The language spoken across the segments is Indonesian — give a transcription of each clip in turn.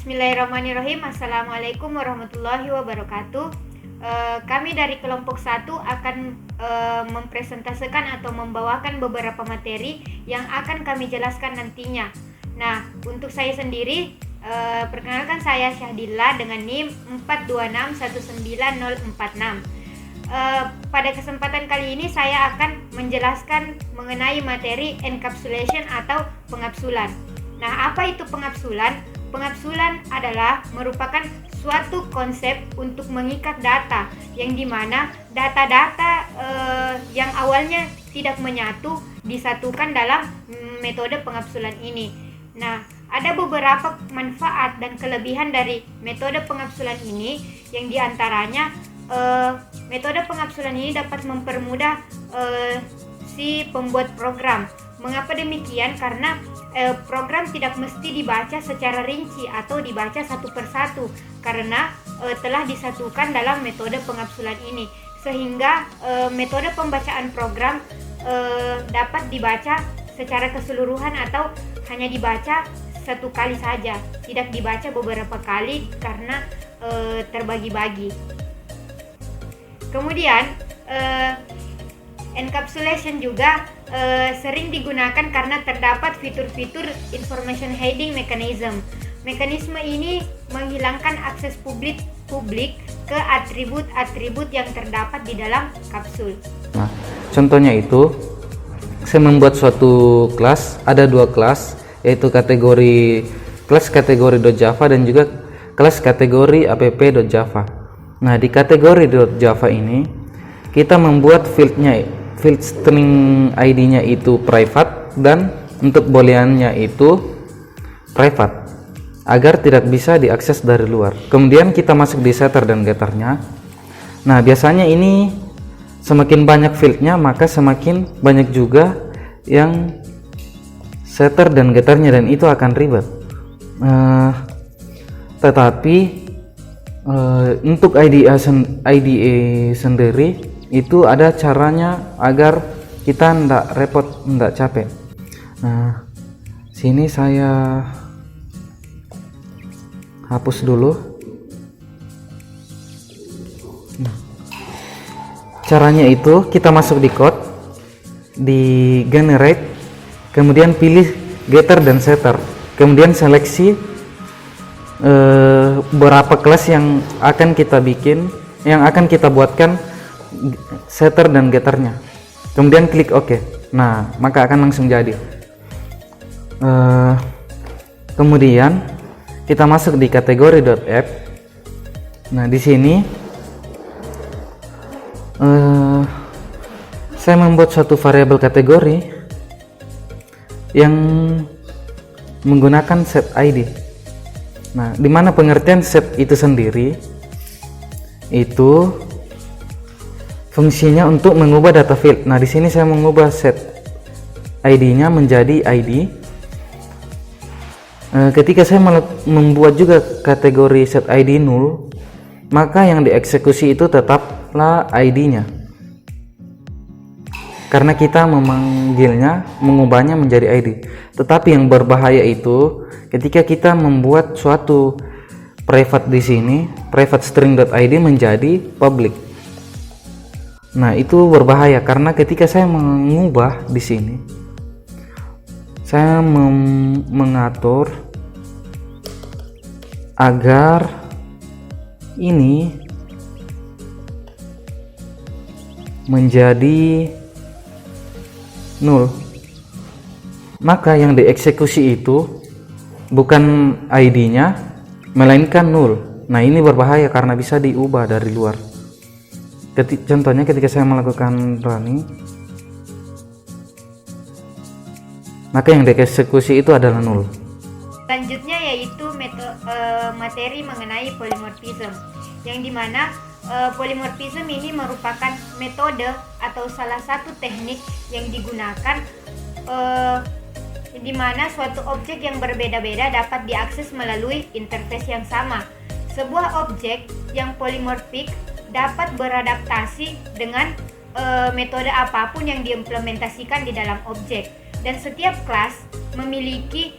Bismillahirrahmanirrahim. Assalamualaikum warahmatullahi wabarakatuh. Kami dari kelompok 1 akan mempresentasikan atau membawakan beberapa materi yang akan kami jelaskan nantinya. Nah, untuk saya sendiri, perkenalkan saya Syahdila dengan NIM 426190046. Pada kesempatan kali ini saya akan menjelaskan mengenai materi encapsulation atau pengapsulan. Nah, apa itu pengapsulan? Pengapsulan adalah merupakan suatu konsep untuk mengikat data, yang dimana data-data yang awalnya tidak menyatu disatukan dalam metode pengapsulan ini. Nah, ada beberapa manfaat dan kelebihan dari metode pengapsulan ini, yang diantaranya metode pengapsulan ini dapat mempermudah si pembuat program. Mengapa demikian? Karena program tidak mesti dibaca secara rinci atau dibaca satu persatu, karena telah disatukan dalam metode pengapsulan ini, sehingga metode pembacaan program dapat dibaca secara keseluruhan atau hanya dibaca satu kali saja, tidak dibaca beberapa kali karena terbagi-bagi. Kemudian encapsulation juga sering digunakan karena terdapat fitur-fitur information hiding mechanism. Mekanisme ini menghilangkan akses publik ke atribut-atribut yang terdapat di dalam kapsul. Nah, contohnya itu saya membuat suatu kelas, ada dua kelas, yaitu kelas kategori .java dan juga kelas kategori app.java. Nah, di kategori .java ini kita membuat field string ID-nya itu private dan untuk booleannya itu private agar tidak bisa diakses dari luar. Kemudian kita masuk di setter dan getternya. Nah, biasanya ini semakin banyak fieldnya maka semakin banyak juga yang setter dan getternya, dan itu akan ribet. Tetapi untuk IDE sendiri itu ada caranya agar kita ndak repot, ndak capek. Nah, sini saya hapus dulu. Nah, caranya itu kita masuk di code, di generate, kemudian pilih getter dan setter, kemudian seleksi berapa kelas yang akan kita bikin, yang akan kita buatkan setter dan getternya, kemudian klik OK. Nah, maka akan langsung jadi. Kemudian kita masuk di kategori .app. Nah, di sini saya membuat suatu variabel kategori yang menggunakan set ID. Nah, dimana pengertian set itu sendiri itu fungsinya untuk mengubah data field. Nah, di sini saya mengubah set ID-nya menjadi ID. Ketika saya membuat juga kategori set ID null, maka yang dieksekusi itu tetaplah ID-nya. Karena kita memanggilnya, mengubahnya menjadi ID. Tetapi yang berbahaya itu ketika kita membuat suatu private di sini, private string.id menjadi public. Nah, itu berbahaya karena ketika saya mengubah di sini, saya mengatur agar ini menjadi null, maka yang dieksekusi itu bukan ID-nya melainkan null. Nah, ini berbahaya karena bisa diubah dari luar. Contohnya ketika saya melakukan running, maka yang dieksekusi itu adalah null. Selanjutnya yaitu materi mengenai polymorphism, yang dimana polymorphism ini merupakan metode atau salah satu teknik yang digunakan di mana suatu objek yang berbeda-beda dapat diakses melalui interface yang sama. Sebuah objek yang polymorphic dapat beradaptasi dengan metode apapun yang diimplementasikan di dalam objek, dan setiap kelas memiliki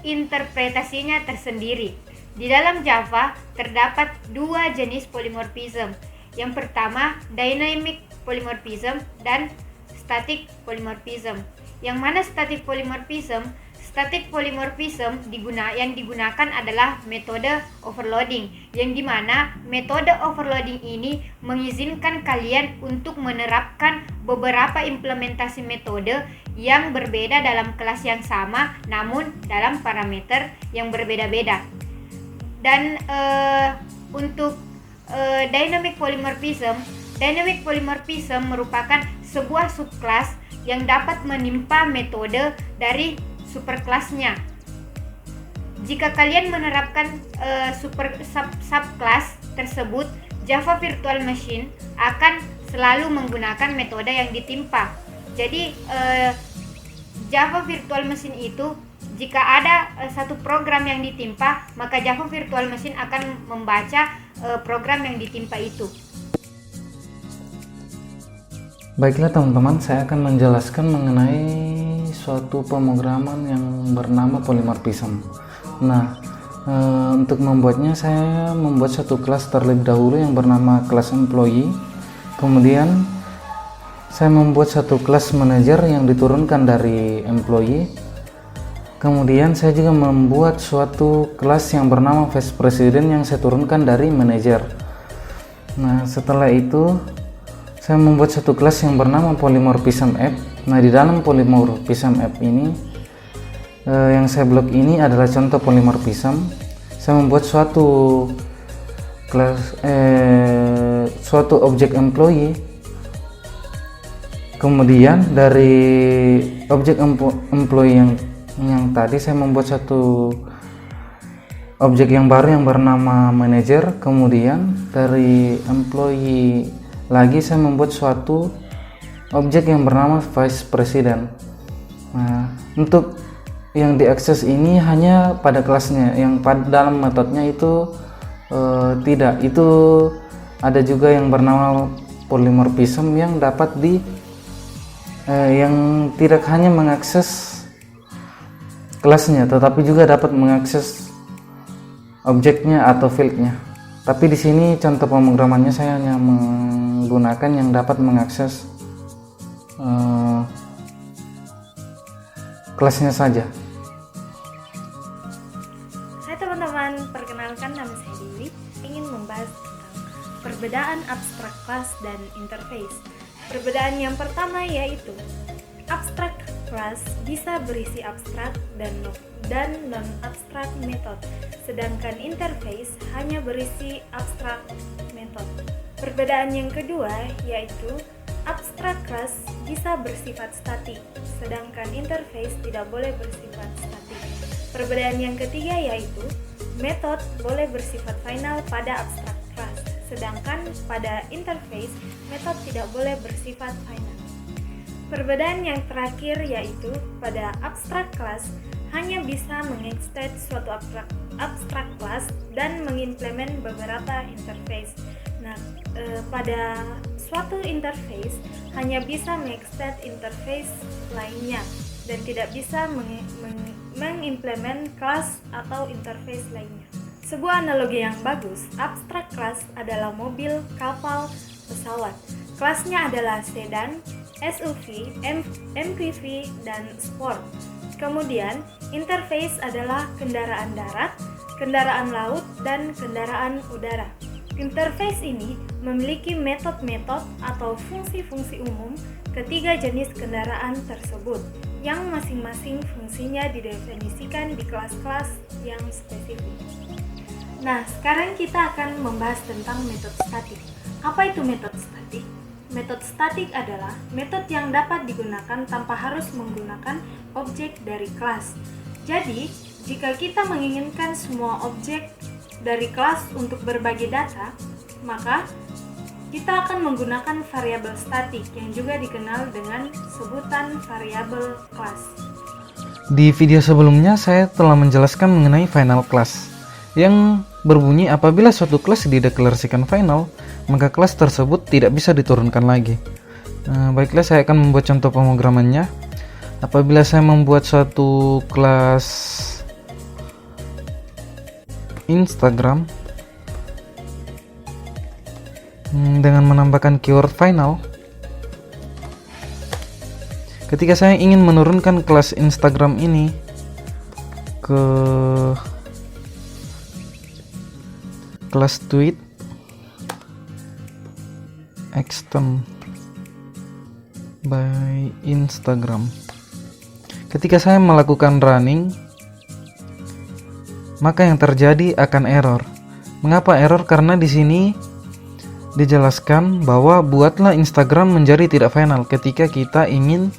interpretasinya tersendiri. Di dalam Java terdapat dua jenis polymorphism. Yang pertama, dynamic polymorphism dan static polymorphism. Yang mana static polymorphism? Static polymorphism yang digunakan adalah metode overloading, yang dimana metode overloading ini mengizinkan kalian untuk menerapkan beberapa implementasi metode yang berbeda dalam kelas yang sama, namun dalam parameter yang berbeda-beda. Dan untuk dynamic polymorphism merupakan sebuah subclass yang dapat menimpa metode dari superkelasnya. Jika kalian menerapkan subclass tersebut, Java Virtual Machine akan selalu menggunakan metode yang ditimpa. Jadi Java Virtual Machine itu, jika ada satu program yang ditimpa, maka Java Virtual Machine akan membaca program yang ditimpa itu. Baiklah teman-teman, saya akan menjelaskan mengenai suatu pemrograman yang bernama polymorphism. Nah, untuk membuatnya saya membuat satu kelas terlebih dahulu yang bernama kelas employee. Kemudian saya membuat satu kelas manager yang diturunkan dari employee. Kemudian saya juga membuat suatu kelas yang bernama vice president yang saya turunkan dari manager. Nah, setelah itu saya membuat satu kelas yang bernama polymorphism app. Nah, di dalam polymorphism app ini yang saya blok ini adalah contoh polymorphism. Saya membuat suatu kelas suatu objek employee. Kemudian dari objek employee yang tadi saya membuat satu objek yang baru yang bernama manager. Kemudian dari employee lagi saya membuat suatu objek yang bernama vice president. Nah, untuk yang diakses ini hanya pada kelasnya, yang dalam metodenya itu tidak. Itu ada juga yang bernama polymorphism yang dapat yang tidak hanya mengakses kelasnya, tetapi juga dapat mengakses objeknya atau fieldnya. Tapi di sini contoh pemrogramannya saya hanya menggunakan yang dapat mengakses kelasnya saja. Hai teman-teman, perkenalkan nama saya Dewi. Ingin membahas tentang perbedaan abstrak class dan interface. Perbedaan yang pertama yaitu abstract class bisa berisi abstrak dan non-abstrak method, sedangkan interface hanya berisi abstrak method. Perbedaan yang kedua yaitu abstract class bisa bersifat statik, sedangkan interface tidak boleh bersifat statik. Perbedaan yang ketiga yaitu method boleh bersifat final pada abstract class, sedangkan pada interface method tidak boleh bersifat final. Perbedaan yang terakhir yaitu pada abstract class hanya bisa mengextend suatu abstract class dan mengimplement beberapa interface. Nah, pada suatu interface hanya bisa mengextend interface lainnya dan tidak bisa mengimplement kelas atau interface lainnya. Sebuah analogi yang bagus, abstract class adalah mobil, kapal, pesawat. Kelasnya adalah sedan, SUV, MPV, dan sport. Kemudian, interface adalah kendaraan darat, kendaraan laut, dan kendaraan udara. Interface ini memiliki metode-metode atau fungsi-fungsi umum ketiga jenis kendaraan tersebut, yang masing-masing fungsinya didefinisikan di kelas-kelas yang spesifik. Nah, sekarang kita akan membahas tentang metode statik. Apa itu metode statik? Metode statik adalah metode yang dapat digunakan tanpa harus menggunakan objek dari kelas. Jadi, jika kita menginginkan semua objek dari kelas untuk berbagi data, maka kita akan menggunakan variabel statik yang juga dikenal dengan sebutan variabel kelas. Di video sebelumnya saya telah menjelaskan mengenai final class yang berbunyi apabila suatu kelas dideklarasikan final, maka kelas tersebut tidak bisa diturunkan lagi. Baiklah, saya akan membuat contoh pemrogramannya. Apabila saya membuat suatu kelas Instagram dengan menambahkan keyword final. Ketika saya ingin menurunkan kelas Instagram ini ke kelas tweet extend by Instagram, ketika saya melakukan running, maka yang terjadi akan error. Mengapa error? Karena di sini dijelaskan bahwa buatlah Instagram menjadi tidak final. Ketika kita ingin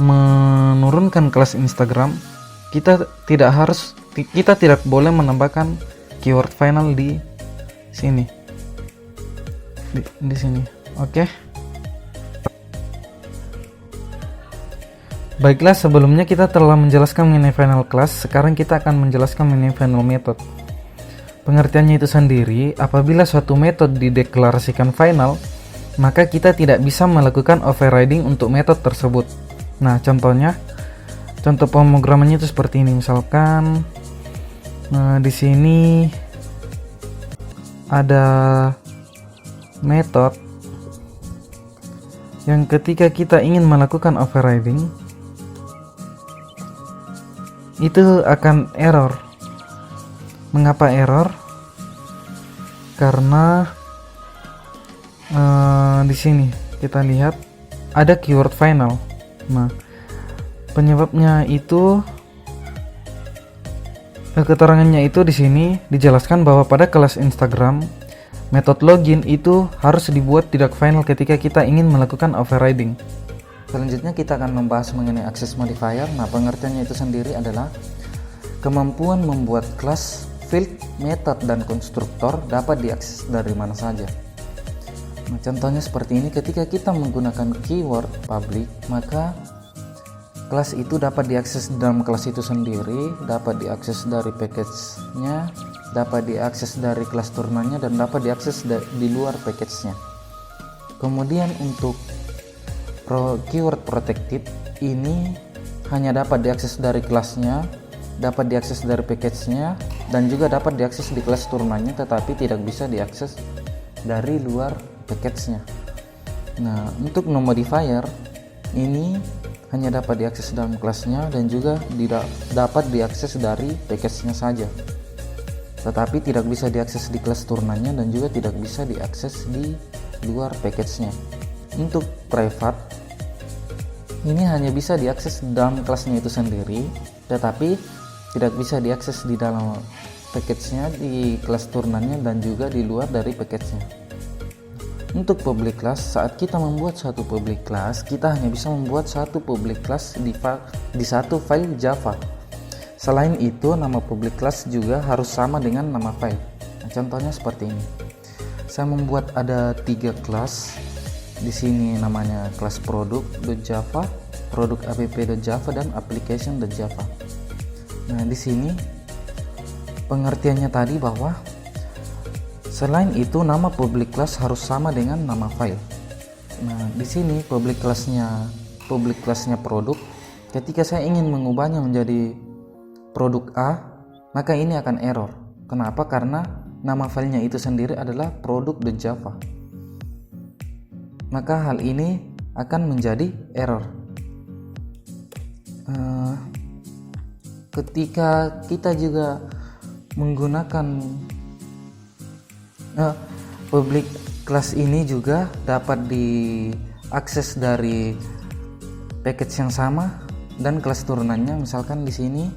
menurunkan kelas Instagram, kita tidak boleh menambahkan keyword final di sini. Di sini. Oke. Baiklah, sebelumnya kita telah menjelaskan mengenai final class. Sekarang kita akan menjelaskan mengenai final method. Pengertiannya itu sendiri, apabila suatu metode dideklarasikan final, maka kita tidak bisa melakukan overriding untuk metode tersebut. Nah, contoh pemrogramannya itu seperti ini. Misalkan di sini ada metode yang ketika kita ingin melakukan overriding itu akan error. Mengapa error? Karena di sini kita lihat ada keyword final. Nah, penyebabnya itu keterangannya itu di sini dijelaskan bahwa pada kelas Instagram metode login itu harus dibuat tidak final ketika kita ingin melakukan overriding. Selanjutnya kita akan membahas mengenai access modifier. Nah, pengertiannya itu sendiri adalah kemampuan membuat kelas, field, method, dan konstruktor dapat diakses dari mana saja. Nah, contohnya seperti ini. Ketika kita menggunakan keyword public, maka kelas itu dapat diakses dalam kelas itu sendiri, dapat diakses dari package-nya, dapat diakses dari kelas turnannya, dan dapat diakses di luar package-nya. Kemudian untuk keyword protected ini hanya dapat diakses dari kelasnya, dapat diakses dari package-nya, dan juga dapat diakses di kelas turnannya, tetapi tidak bisa diakses dari luar package-nya. Nah, untuk no modifier ini hanya dapat diakses dalam kelasnya dan juga dapat diakses dari package-nya saja, tetapi tidak bisa diakses di kelas turnannya dan juga tidak bisa diakses di luar package-nya. Untuk private ini hanya bisa diakses dalam kelasnya itu sendiri, tetapi tidak bisa diakses di dalam package-nya, di kelas turnannya, dan juga di luar dari package-nya. Untuk public class, saat kita membuat satu public class, kita hanya bisa membuat satu public class di satu file Java. Selain itu, nama public class juga harus sama dengan nama file. Nah, contohnya seperti ini. Saya membuat ada 3 kelas. Di sini namanya kelas product.java, product app.java, dan application.java. Nah, di sini pengertiannya tadi bahwa selain itu nama public class harus sama dengan nama file. Nah, di sini public classnya produk. Ketika saya ingin mengubahnya menjadi produk A, maka ini akan error. Kenapa? Karena nama filenya itu sendiri adalah product.java. Maka hal ini akan menjadi error. Ketika kita juga menggunakan public class ini juga dapat diakses dari package yang sama dan kelas turunannya. Misalkan di sini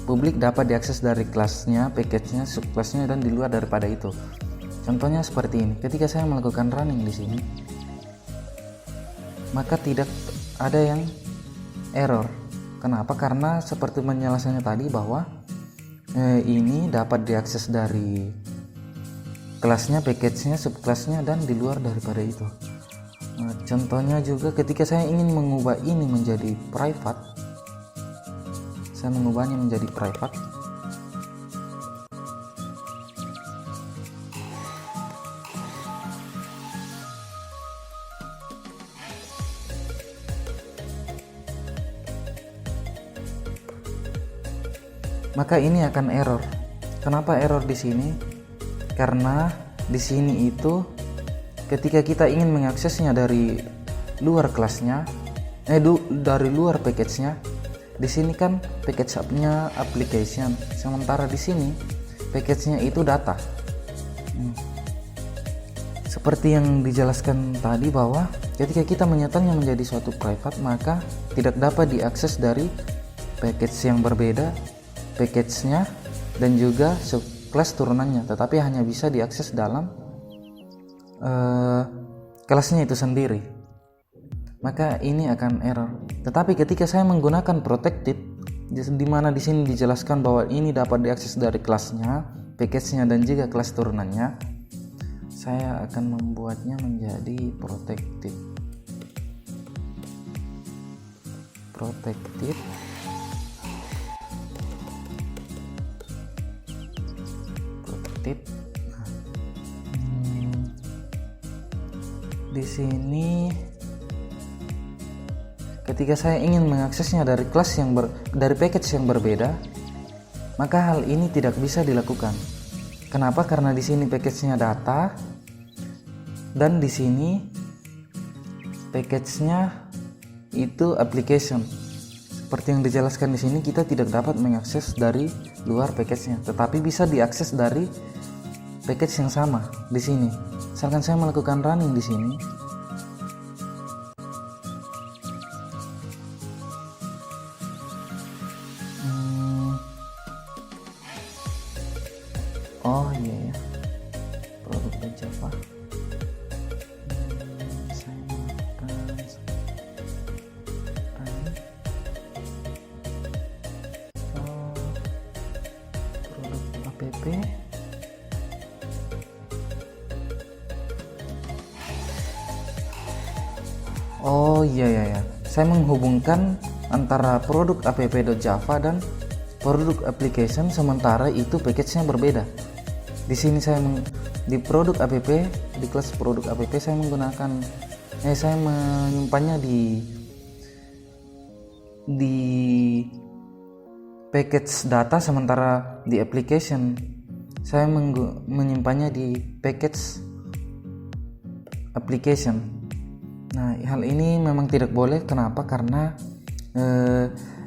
public dapat diakses dari kelasnya, package-nya, subclass-nya, dan di luar daripada itu. Contohnya seperti ini. Ketika saya melakukan running di sini, maka tidak ada yang error. Kenapa? Karena seperti penjelasannya tadi bahwa ini dapat diakses dari kelasnya, package-nya, subclass-nya, dan di luar daripada itu. Nah, contohnya juga ketika saya ingin mengubah ini menjadi private, saya mengubahnya menjadi private. Maka ini akan error. Kenapa error di sini? Karena di sini itu ketika kita ingin mengaksesnya dari luar kelasnya, dari luar package-nya, di sini kan package hub-nya application, sementara di sini package-nya itu data. Seperti yang dijelaskan tadi bahwa ketika kita menyetanya menjadi suatu private, maka tidak dapat diakses dari package yang berbeda, package-nya dan juga subclass turunannya, tetapi hanya bisa diakses dalam kelasnya itu sendiri. Maka ini akan error. Tetapi ketika saya menggunakan protected, di mana di sini dijelaskan bahwa ini dapat diakses dari kelasnya, package-nya dan juga kelas turunannya, saya akan membuatnya menjadi protected. Di sini ketika saya ingin mengaksesnya dari kelas dari package yang berbeda, maka hal ini tidak bisa dilakukan. Kenapa? Karena di sini package-nya data dan di sini package-nya itu application. Seperti yang dijelaskan di sini, kita tidak dapat mengakses dari luar package-nya, tetapi bisa diakses dari package yang sama di sini. Misalkan saya melakukan running di sini, oh iya ya, produk Java. Saya melakukan running. Produk app. Oh iya ya. Saya menghubungkan antara produk app.java dan produk application, sementara itu package-nya berbeda. Di sini di produk app, di kelas produk app saya menggunakan saya menyimpannya di package data, sementara di application saya menyimpannya di package application. Nah, hal ini memang tidak boleh. Kenapa? Karena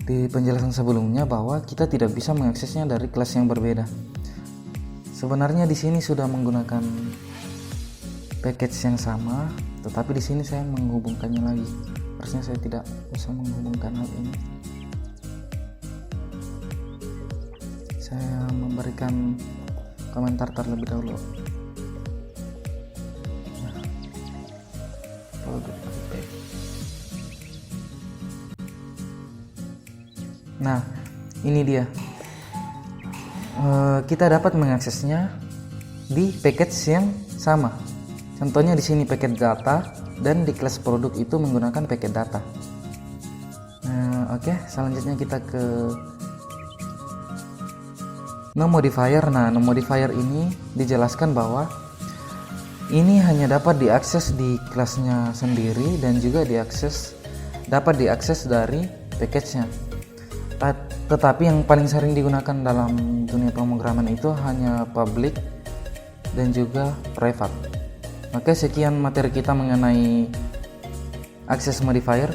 di penjelasan sebelumnya bahwa kita tidak bisa mengaksesnya dari kelas yang berbeda. Sebenarnya di sini sudah menggunakan package yang sama, tetapi di sini saya menghubungkannya lagi. Harusnya saya tidak usah menghubungkan hal ini. Saya memberikan komentar terlebih dahulu. Nah, ini dia. Kita dapat mengaksesnya di package yang sama. Contohnya di sini paket data, dan di kelas produk itu menggunakan paket data. Oke, selanjutnya kita ke no modifier. Nah, no modifier ini dijelaskan bahwa ini hanya dapat diakses di kelasnya sendiri dan juga dapat diakses dari package-nya. Tetapi yang paling sering digunakan dalam dunia pemrograman itu hanya public dan juga private. Oke, sekian materi kita mengenai access modifier.